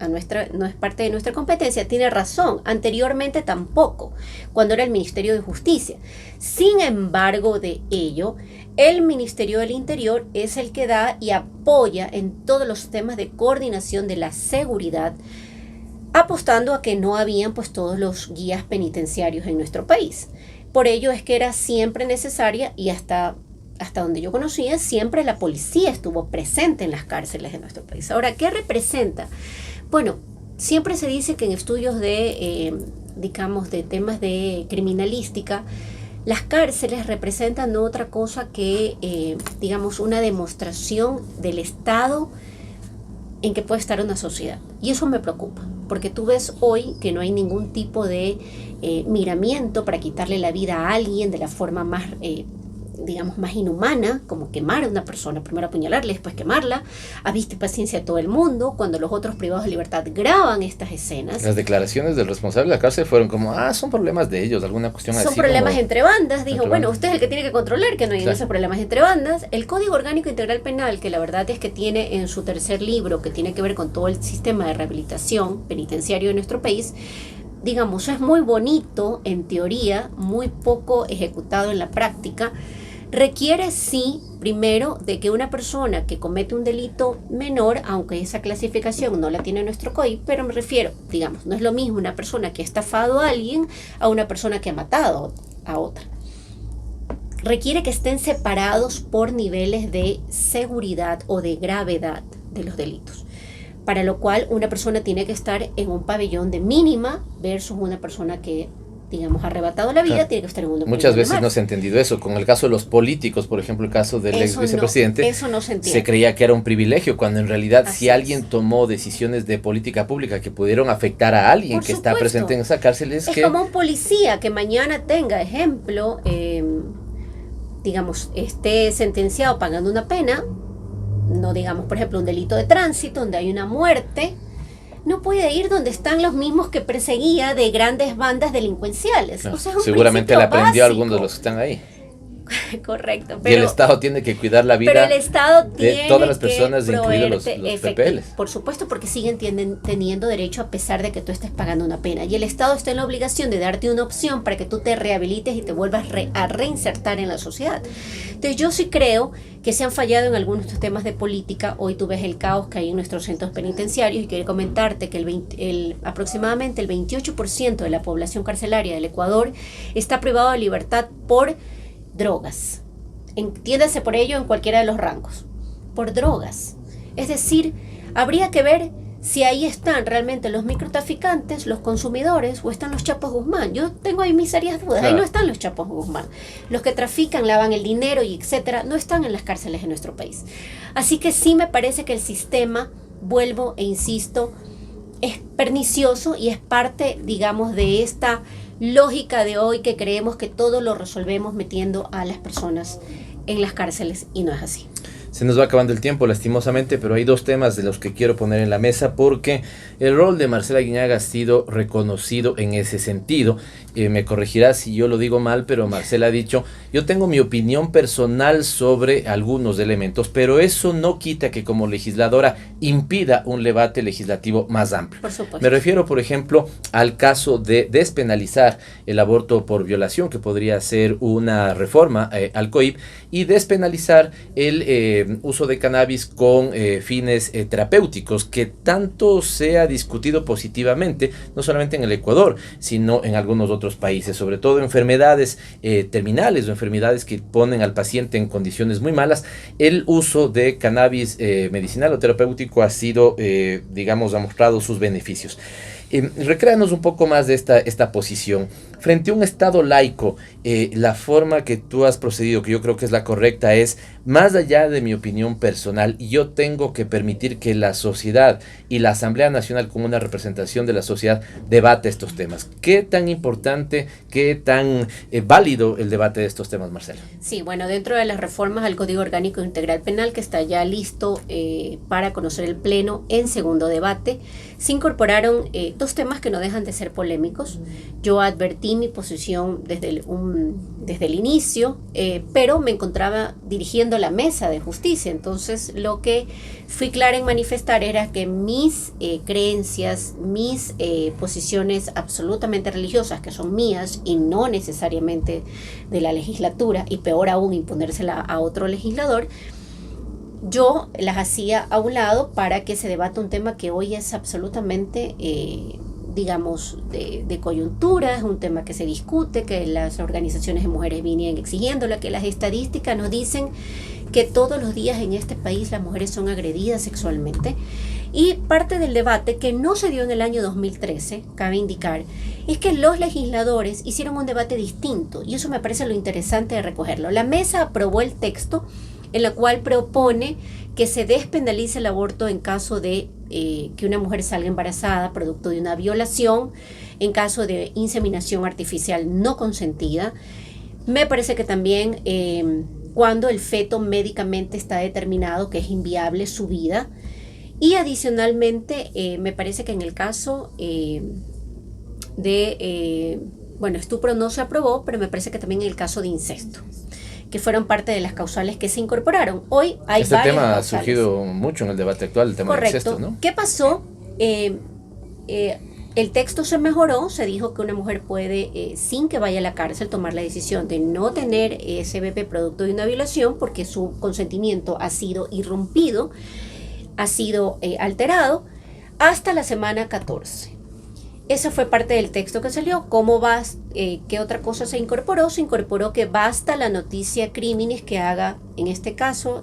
no es parte de nuestra competencia, tiene razón. Anteriormente tampoco, cuando era el Ministerio de Justicia. Sin embargo de ello, el Ministerio del Interior es el que da y apoya en todos los temas de coordinación de la seguridad, apostando a que no habían pues todos los guías penitenciarios en nuestro país. Por ello es que era siempre necesaria, y hasta donde yo conocía, siempre la policía estuvo presente en las cárceles de nuestro país. Ahora, ¿qué representa? Bueno, siempre se dice que en estudios de, digamos, de temas de criminalística, las cárceles representan no otra cosa que, digamos, una demostración del estado en que puede estar una sociedad. Y eso me preocupa, porque tú ves hoy que no hay ningún tipo de miramiento para quitarle la vida a alguien de la forma más, digamos, más inhumana, como quemar a una persona, primero apuñalarle, después quemarla, a vista y paciencia de todo el mundo, cuando los otros privados de libertad graban estas escenas. Las declaraciones del responsable de la cárcel fueron como, son problemas de ellos, alguna cuestión así. Son problemas como entre bandas, dijo, entre bueno, bandas. usted es el que tiene que controlar que no hay esos problemas entre bandas. El Código Orgánico Integral Penal, que la verdad es que tiene en su tercer libro, que tiene que ver con todo el sistema de rehabilitación penitenciario de nuestro país, digamos, es muy bonito en teoría, muy poco ejecutado en la práctica. Requiere, sí, primero, de que una persona que comete un delito menor, aunque esa clasificación no la tiene nuestro COI, pero me refiero, digamos, no es lo mismo una persona que ha estafado a alguien a una persona que ha matado a otra. Requiere que estén separados por niveles de seguridad o de gravedad de los delitos, para lo cual una persona tiene que estar en un pabellón de mínima versus una persona que, digamos, arrebatado la vida, tiene que estar en un Muchas veces no se ha entendido eso. Con el caso de los políticos, por ejemplo, el caso del ex vicepresidente, eso no se entiende. Se creía que era un privilegio, cuando en realidad Así si alguien tomó decisiones de política pública que pudieron afectar a alguien Por que supuesto. está presente en esa cárcel, Es que como un policía que mañana tenga, ejemplo, digamos, esté sentenciado pagando una pena, no digamos, por ejemplo, un delito de tránsito donde hay una muerte, no puede ir donde están los mismos que perseguía de grandes bandas delincuenciales. no, O sea, es un seguramente le aprendió a principio algunos de los que están ahí. básico. Correcto. Y el Estado tiene que cuidar la vida pero el Estado de tiene todas las que personas, incluidos los PPLs. Por supuesto, porque siguen teniendo derecho a pesar de que tú estés pagando una pena. Y el Estado está en la obligación de darte una opción para que tú te rehabilites y te vuelvas a reinsertar en la sociedad. Entonces yo sí creo que se han fallado en algunos temas de política. Hoy tú ves el caos que hay en nuestros centros penitenciarios, y quiero comentarte que aproximadamente el 28% de la población carcelaria del Ecuador está privado de libertad por drogas. Entiéndase por ello en cualquiera de los rangos, por drogas. Es decir, habría que ver si ahí están realmente los microtraficantes, los consumidores, o están los Chapos Guzmán. Yo tengo ahí mis serias dudas. Claro. Ahí no están los Chapos Guzmán. Los que trafican, lavan el dinero y etcétera, no están en las cárceles de nuestro país. Así que sí me parece que el sistema, vuelvo e insisto, es pernicioso y es parte, digamos, de esta lógica de hoy que creemos que todo lo resolvemos metiendo a las personas en las cárceles, y no es así. Se nos va acabando el tiempo, lastimosamente, pero hay dos temas de los que quiero poner en la mesa, porque el rol de Marcela Aguinaga ha sido reconocido en ese sentido. Me corregirá si yo lo digo mal, pero Marcela ha dicho, yo tengo mi opinión personal sobre algunos elementos, pero eso no quita que como legisladora impida un debate legislativo más amplio. Por supuesto. Me refiero, por ejemplo, al caso de despenalizar el aborto por violación, que podría ser una reforma al COIP, y despenalizar el uso de cannabis con fines terapéuticos, que tanto se ha discutido positivamente, no solamente en el Ecuador, sino en algunos otros países, sobre todo enfermedades terminales o enfermedades que ponen al paciente en condiciones muy malas. El uso de cannabis medicinal o terapéutico ha sido, digamos, ha mostrado sus beneficios. Recréanos un poco más de esta posición. Frente a un Estado laico, la forma que tú has procedido, que yo creo que es la correcta, es, más allá de mi opinión personal, yo tengo que permitir que la sociedad y la Asamblea Nacional, como una representación de la sociedad, debate estos temas. ¿Qué tan importante, qué tan válido el debate de estos temas, Marcela? Sí, bueno, dentro de las reformas al Código Orgánico Integral Penal, que está ya listo para conocer el Pleno en segundo debate, se incorporaron dos temas que no dejan de ser polémicos. Yo advertí mi posición desde el inicio, pero me encontraba dirigiendo la mesa de justicia. Entonces, lo que fui clara en manifestar era que mis creencias, mis posiciones absolutamente religiosas, que son mías y no necesariamente de la legislatura, y peor aún imponérsela a otro legislador, yo las hacía a un lado para que se debata un tema que hoy es absolutamente, digamos, de coyuntura, es un tema que se discute, que las organizaciones de mujeres vienen exigiéndolo, que las estadísticas nos dicen que todos los días en este país las mujeres son agredidas sexualmente. Y parte del debate que no se dio en el año 2013, cabe indicar, es que los legisladores hicieron un debate distinto, y eso me parece lo interesante de recogerlo. La mesa aprobó el texto en la cual propone que se despenalice el aborto en caso de que una mujer salga embarazada producto de una violación, en caso de inseminación artificial no consentida. Me parece que también cuando el feto médicamente está determinado que es inviable su vida. Y adicionalmente, me parece que en el caso estupro no se aprobó, pero me parece que también en el caso de incesto, que fueron parte de las causales que se incorporaron. Hoy hay este varias tema causales. Ha surgido mucho en el debate actual, el tema Correcto. del incesto, ¿no? ¿Qué pasó? El texto se mejoró, se dijo que una mujer puede, sin que vaya a la cárcel, tomar la decisión de no tener ese bebé producto de una violación porque su consentimiento ha sido irrumpido, ha sido alterado, hasta la semana 14. Esa fue parte del texto que salió. ¿Cómo va? ¿Qué otra cosa se incorporó? Se incorporó que basta la noticia crímenes que haga, en este caso,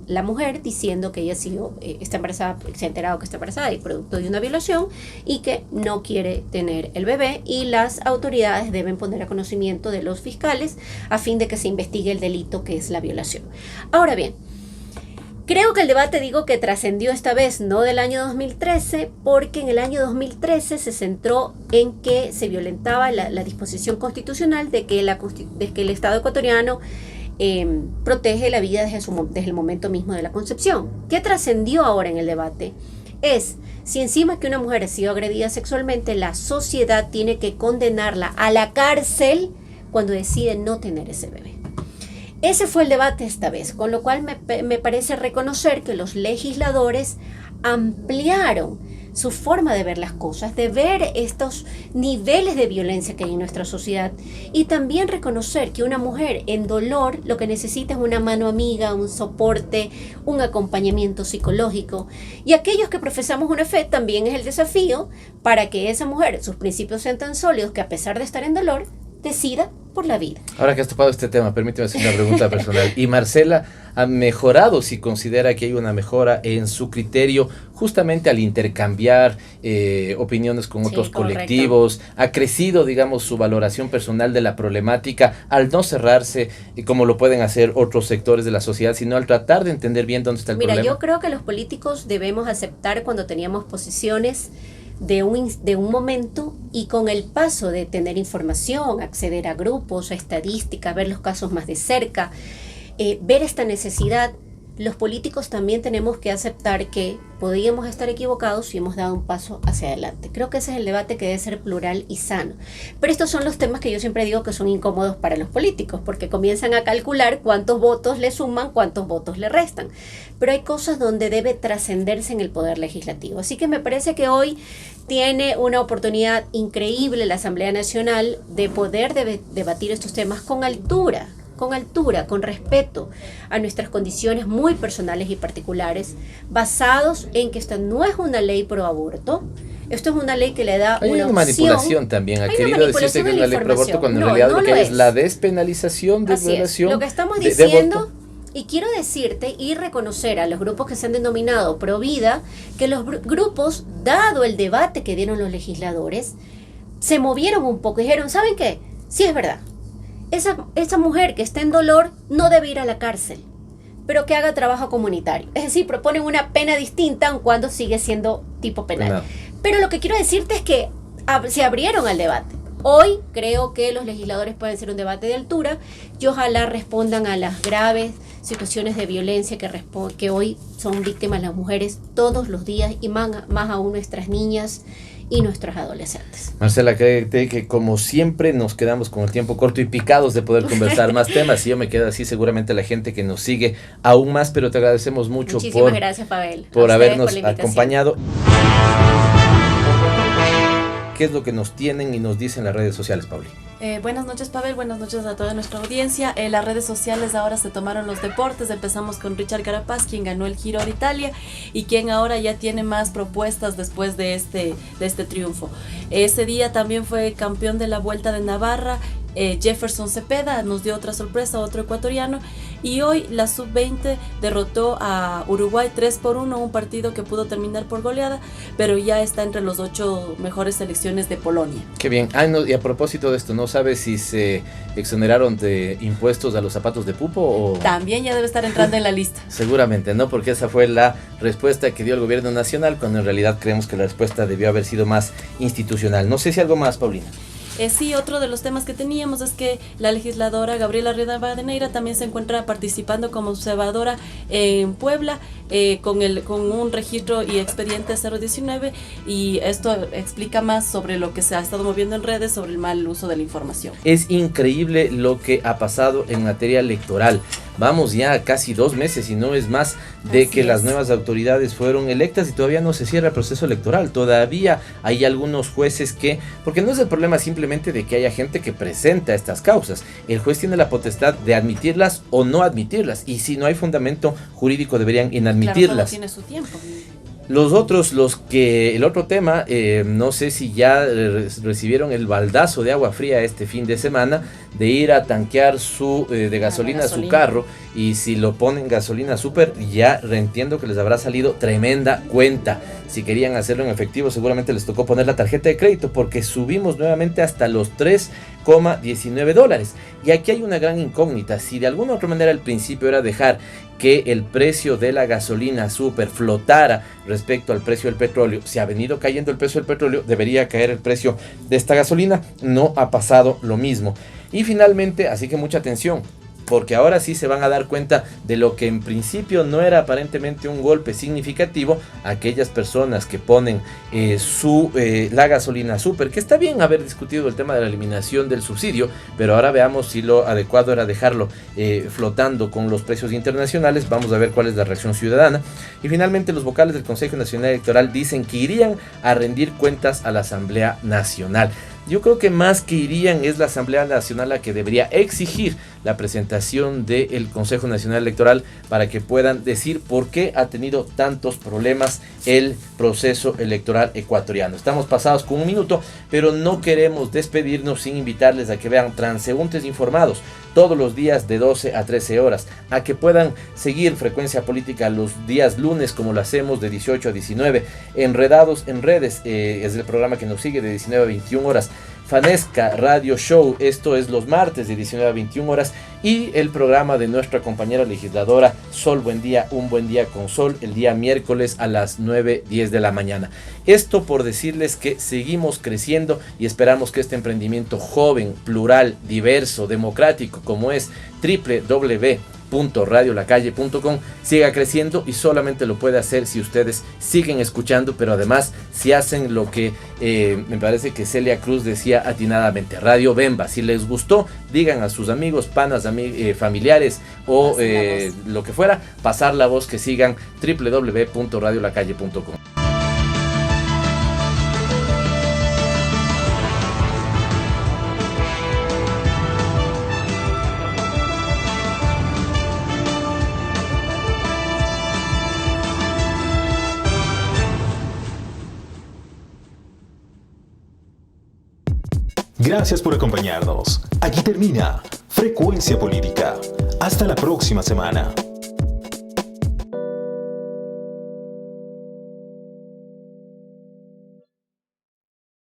la mujer diciendo que ella está embarazada, se ha enterado que está embarazada y producto de una violación y que no quiere tener el bebé, y las autoridades deben poner a conocimiento de los fiscales a fin de que se investigue el delito que es la violación. Ahora bien, creo que el debate, que trascendió esta vez, no del año 2013, porque en el año 2013 se centró en que se violentaba la disposición constitucional de que el Estado ecuatoriano protege la vida desde el momento mismo de la concepción. ¿Qué trascendió ahora en el debate? Es si encima que una mujer ha sido agredida sexualmente, la sociedad tiene que condenarla a la cárcel cuando decide no tener ese bebé. Ese fue el debate esta vez, con lo cual me parece reconocer que los legisladores ampliaron su forma de ver las cosas, de ver estos niveles de violencia que hay en nuestra sociedad, y también reconocer que una mujer en dolor lo que necesita es una mano amiga, un soporte, un acompañamiento psicológico. Y aquellos que profesamos una fe, también es el desafío para que esa mujer, sus principios sean tan sólidos que a pesar de estar en dolor, decida por la vida. Ahora que has topado este tema, permíteme hacer una pregunta personal. ¿Y Marcela ha mejorado, si considera que hay una mejora en su criterio, justamente al intercambiar opiniones con otros colectivos? ¿Ha crecido, digamos, su valoración personal de la problemática al no cerrarse, como lo pueden hacer otros sectores de la sociedad, sino al tratar de entender bien dónde está el problema? Yo creo que los políticos debemos aceptar cuando teníamos posiciones de un momento, y con el paso de tener información, acceder a grupos, a estadísticas, ver los casos más de cerca, ver esta necesidad, los políticos también tenemos que aceptar que podríamos estar equivocados si hemos dado un paso hacia adelante. Creo que ese es el debate que debe ser plural y sano. Pero estos son los temas que yo siempre digo que son incómodos para los políticos, porque comienzan a calcular cuántos votos le suman, cuántos votos le restan. Pero hay cosas donde debe trascenderse en el poder legislativo. Así que me parece que hoy tiene una oportunidad increíble la Asamblea Nacional de poder debatir estos temas con altura, con respeto a nuestras condiciones muy personales y particulares, basados en que esta no es una ley pro aborto, esto es una ley que le da hay una manipulación también. Ha querido decirse que es una ley pro aborto cuando en realidad lo que es la despenalización de violación. Lo que estamos diciendo, y quiero decirte y reconocer a los grupos que se han denominado pro vida, que los grupos, dado el debate que dieron los legisladores, se movieron un poco y dijeron, ¿saben qué? Sí, es verdad. Esa mujer que está en dolor no debe ir a la cárcel, pero que haga trabajo comunitario. Es decir, proponen una pena distinta aun cuando sigue siendo tipo penal. No. Pero lo que quiero decirte es que se abrieron al debate. Hoy creo que los legisladores pueden ser un debate de altura y ojalá respondan a las graves situaciones de violencia que hoy son víctimas las mujeres todos los días, y más aún nuestras niñas y nuestros adolescentes. Marcela, créete que como siempre nos quedamos con el tiempo corto y picados de poder conversar más temas, y yo me quedo así, seguramente la gente que nos sigue aún más, pero te agradecemos mucho Muchísimas gracias, Pavel, por habernos por la acompañado. ¿Qué es lo que nos tienen y nos dicen las redes sociales, Pauli? Buenas noches, Pavel, buenas noches a toda nuestra audiencia. Las redes sociales ahora se tomaron los deportes. Empezamos con Richard Carapaz, quien ganó el Giro de Italia y quien ahora ya tiene más propuestas después de este triunfo. Ese día también fue campeón de la Vuelta de Navarra. Jefferson Cepeda nos dio otra sorpresa, otro ecuatoriano, y hoy la Sub-20 derrotó a Uruguay 3-1, un partido que pudo terminar por goleada, pero ya está entre los 8 mejores selecciones de Polonia. Qué bien. No, y a propósito de esto, ¿no sabes si se exoneraron de impuestos a los zapatos de pupo? O... También ya debe estar entrando en la lista. Seguramente, ¿no? Porque esa fue la respuesta que dio el gobierno nacional, cuando en realidad creemos que la respuesta debió haber sido más institucional. No sé si algo más, Paulina. Sí, otro de los temas que teníamos es que la legisladora Gabriela Rivadeneira también se encuentra participando como observadora en Puebla con un registro y expediente 019, y esto explica más sobre lo que se ha estado moviendo en redes sobre el mal uso de la información. Es increíble lo que ha pasado en materia electoral. Vamos ya casi 2 meses y no es más de que las nuevas autoridades fueron electas y todavía no se cierra el proceso electoral. Todavía hay algunos jueces que, porque no es el problema simplemente de que haya gente que presenta estas causas, el juez tiene la potestad de admitirlas o no admitirlas, y si no hay fundamento jurídico deberían inadmitirlas. Claro, todo tiene su tiempo. El otro tema, no sé si ya recibieron el baldazo de agua fría este fin de semana de ir a tanquear de gasolina su carro, y si lo ponen gasolina súper, ya entiendo que les habrá salido tremenda cuenta. Si querían hacerlo en efectivo, seguramente les tocó poner la tarjeta de crédito, porque subimos nuevamente hasta los $3,19. Y aquí hay una gran incógnita. Si de alguna otra manera el principio era dejar que el precio de la gasolina súper flotara respecto al precio del petróleo, si ha venido cayendo el precio del petróleo, debería caer el precio de esta gasolina. No ha pasado lo mismo. Y finalmente, así que mucha atención, porque ahora sí se van a dar cuenta de lo que en principio no era aparentemente un golpe significativo, aquellas personas que ponen la gasolina súper, que está bien haber discutido el tema de la eliminación del subsidio, pero ahora veamos si lo adecuado era dejarlo flotando con los precios internacionales. Vamos a ver cuál es la reacción ciudadana. Y finalmente, los vocales del Consejo Nacional Electoral dicen que irían a rendir cuentas a la Asamblea Nacional. Yo creo que más que irían es la Asamblea Nacional la que debería exigir la presentación del Consejo Nacional Electoral para que puedan decir por qué ha tenido tantos problemas el proceso electoral ecuatoriano. Estamos pasados con 1 minuto, pero no queremos despedirnos sin invitarles a que vean Transeúntes Informados todos los días de 12 a 13 horas, a que puedan seguir Frecuencia Política los días lunes, como lo hacemos de 18 a 19, Enredados en Redes, es el programa que nos sigue de 19 a 21 horas, Fanesca Radio Show, esto es los martes de 19 a 21 horas, y el programa de nuestra compañera legisladora Sol Buen Día, Un Buen Día con Sol, el día miércoles a las 9:10 de la mañana. Esto por decirles que seguimos creciendo y esperamos que este emprendimiento joven, plural, diverso, democrático, como es www.radiolacalle.com, siga creciendo, y solamente lo puede hacer si ustedes siguen escuchando, pero además si hacen lo que me parece que Celia Cruz decía atinadamente, Radio Bemba. Si les gustó, digan a sus amigos, panas, familiares o lo que fuera, pasar la voz, que sigan www.radiolacalle.com. Gracias por acompañarnos. Aquí termina Frecuencia Política. Hasta la próxima semana.